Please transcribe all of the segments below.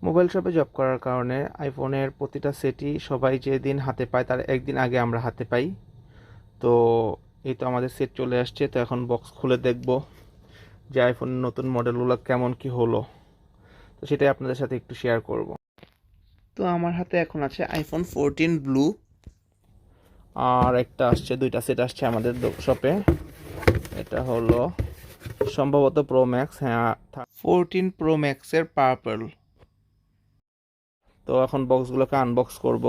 Mobile শপে job করার কারণে আইফোনের প্রতিটা সেটই সবাই যেদিন হাতে পায় তার একদিন আগে আমরা হাতে পাই। তো এই তো আমাদের সেট চলে আসছে, তো এখন বক্স খুলে দেখব যে আইফোনের নতুন মডেলগুলো কেমন কি হলো। তো সেটাই আপনাদের সাথে একটু শেয়ার করব। তো আমার হাতে এখন আছে আইফোন 14 ব্লু, আর একটা আসছে, দুইটা সেট আসছে আমাদের শপে। এটা হলো সম্ভবত প্রো ম্যাক্স, হ্যাঁ 14 প্রো ম্যাক্সের পার্পল। তো এখন বক্সগুলোকে আনবক্স করব।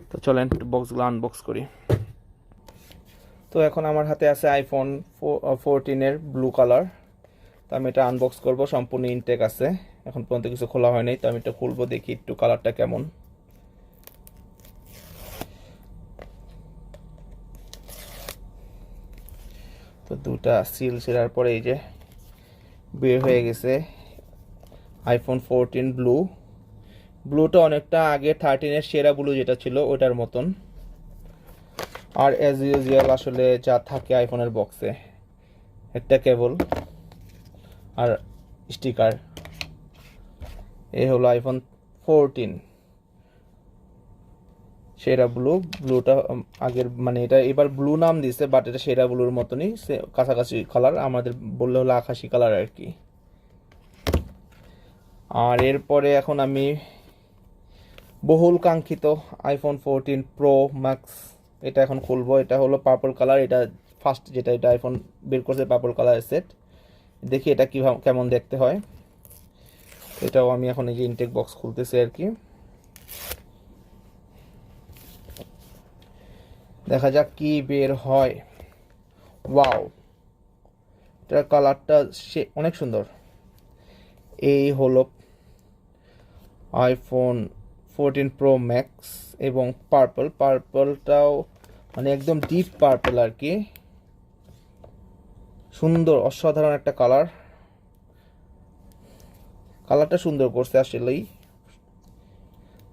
তো চলেন বক্সগুলো আনবক্স করি। তো এখন আমার হাতে আছে আইফোন 14-এর ব্লু কালার। তো আমি এটা আনবক্স করব, সম্পূর্ণ ইনটেক আছে, এখন পর্যন্ত কিছু খোলা হয়নি। তো আমি এটা খুলবো, দেখি একটু কালারটা কেমন। তো দুটা সিল ছেড়ার পরে এই যে বের হয়ে গেছে আইফোন 14 ব্লু। ব্লুটা অনেকটা আগে 13-এর সেরা ব্লু যেটা ছিল ওটার মতন। আর অ্যাজ ইউজুয়াল আসলে যা থাকে আইফোনের বক্সে, একটা কেবল আর স্টিকার। এই হলো আইফোন 14 সেরা ব্লু। ব্লুটা আগের মানে এটা এবার ব্লু নাম দিছে, বাট এটা সেরা ব্লুর মতনই, কাছাকাছি কালার, আমাদের বললে হলো আকাশি কালার আর কি। আর এরপরে এখন আমি বহুল কাঙ্ক্ষিত আইফোন 14 প্রো ম্যাক্স এটা এখন খুলবো। এটা হলো পার্পল কালার, এটা ফার্স্ট যেটা এটা আইফোন বের করছে পার্পল কালারের সেট। দেখি এটা কীভাবে কেমন দেখতে হয়। এটাও আমি এখন এই যে ইনটেক বক্স খুলতেছি আর কি, দেখা যাক কি বের হয়। ওয়াও, এটার কালারটা সে অনেক সুন্দর। এই হলো আইফোন 14 প্রো ম্যাক্স এবং পার্পলটাও মানে একদম ডিপ পার্পল আর কি, সুন্দর অসাধারণ একটা কালার। কালারটা সুন্দর করছে আসলেই।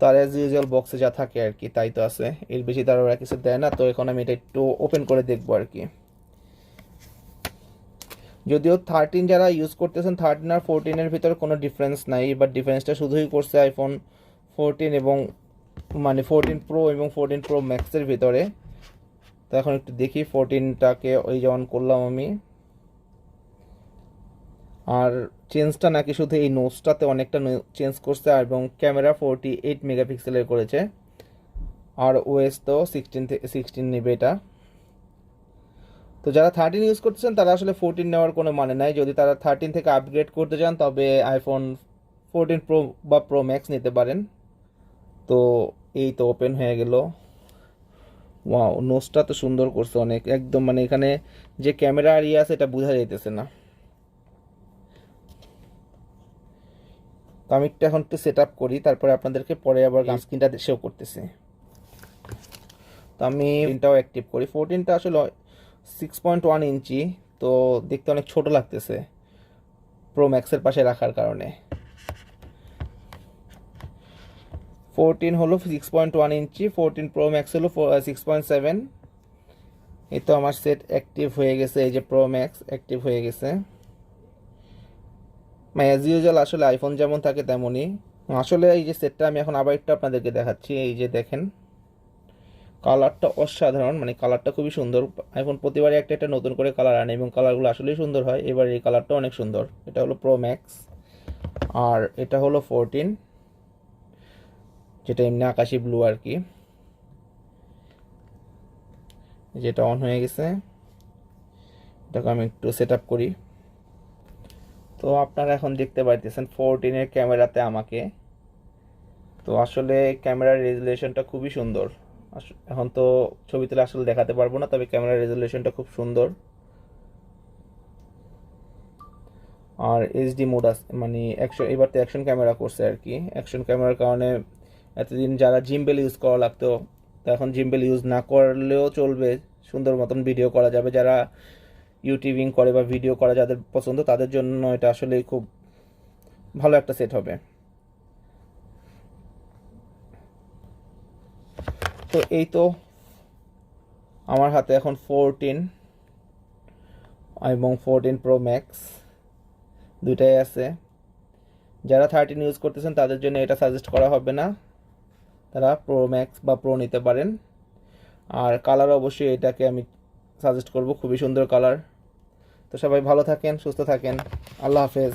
তার অ্যাজ ইউজুয়াল বক্সে যা থাকে আর কি তাই তো আছে, এর বেশি তার ওরা কিছু দেয় না। তো এখন আমি এটা একটু ওপেন করে দেখবো আর কি। যদিও 13 যারা ইউজ করতেছেন 13 আর 14-এর ভিতরে কোনো ডিফারেন্স নাই, বাট ডিফারেন্সটা শুধুই করছে আইফোন 14 এবং মানে 14 প্রো এবং 14 প্রো ম্যাক্সের ভিতরে। তো এখন একটু দেখি 14টাকে ওই যেমন করলাম আমি। আর চেঞ্জটা নাকি শুধু এই নোজটাতে অনেকটা চেঞ্জ করছে, এবং ক্যামেরা 48 মেগাপিক্সেলের করেছে। আর ওএস তো 16 নেবে এটা। তো যারা 13 ইউজ করতেছেন তারা আসলে 14 নেওয়ার কোনো মানে নাই। যদি তারা 13 থেকে আপগ্রেড করতে চান তবে আইফোন 14 প্রো বা প্রো ম্যাক্স নিতে পারেন। তো এই তো ওপেন হয়ে গেল। ওয়াও, নোজটা তো সুন্দর করছে অনেক, একদম মানে এখানে যে ক্যামেরা আর ইয়ে আছে এটা বোঝা যাইতেছে না। তো আমি একটু এখন একটু সেট আপ করি, তারপরে আপনাদেরকে পরে আবার স্ক্রিনটা শো করতেছি। তো আমি স্ক্রিনটাও অ্যাক্টিভ করি। 14টা আসলে 6.1 ইঞ্চি, তো দেখতে অনেক ছোট লাগতেছে প্রো ম্যাক্সের পাশে রাখার কারণে। 14 হলো 6.1 ইঞ্চি, 14 প্রো ম্যাক্স হলো 6.7। এই তো আমার সেট অ্যাক্টিভ হয়ে গেছে, এই যে প্রো ম্যাক্স অ্যাক্টিভ হয়ে গেছে। অ্যাজ ইউজুয়াল আসলে আইফোন যেমন থাকে তেমনই। আসলে এই যে সেটটা আমি এখন আবার একটু আপনাদেরকে দেখাচ্ছি, এই যে দেখেন কালারটা অসাধারণ, মানে কালারটা খুবই সুন্দর। আইফোন প্রতিবারই একটা একটা নতুন করে কালার আনে এবং কালারগুলো আসলেই সুন্দর হয়। এবার এই কালারটা অনেক সুন্দর। এটা হলো প্রো ম্যাক্স, আর এটা হলো 14 যেটা এমনি আকাশি ব্লু আর কি, যেটা অন হয়ে গেছে। এটাকে আমি একটু সেট আপ করি। তো আপনারা এখন দেখতে পাইতেছেন 14-এর ক্যামেরাতে আমাকে। তো আসলে ক্যামেরার রেজুলেশনটা খুবই সুন্দর। এখন তো ছবি তুলে আসলে দেখাতে পারবো না, তবে ক্যামেরার রেজুলেশনটা খুব সুন্দর। আর এইচডি মোড আছে, মানে অ্যাকশন, এবার তো অ্যাকশন ক্যামেরা করছে আর কি। অ্যাকশন ক্যামেরার কারণে এতদিন যারা জিম্বেল ইউজ করা লাগতো, তো এখন জিম্বেল ইউজ না করলেও চলবে, সুন্দর মতন ভিডিও করা যাবে। যারা ইউটিউবিং করে বা ভিডিও করা যাদের পছন্দ তাদের জন্য এটা আসলে খুব ভালো একটা সেট হবে। তো এই তো আমার হাতে এখন 14 এবং 14 প্রো ম্যাক্স দুইটাই আছে। যারা 13 ইউজ করতেছেন তাদের জন্য এটা সাজেস্ট করা হবে না, তারা প্রো ম্যাক্স বা প্রো নিতে পারেন। আর কালার অবশ্যই এটাকে আমি সাজেস্ট করব, খুবই সুন্দর কালার। তো সবাই ভালো থাকেন, সুস্থ থাকেন, আল্লাহ হাফেজ।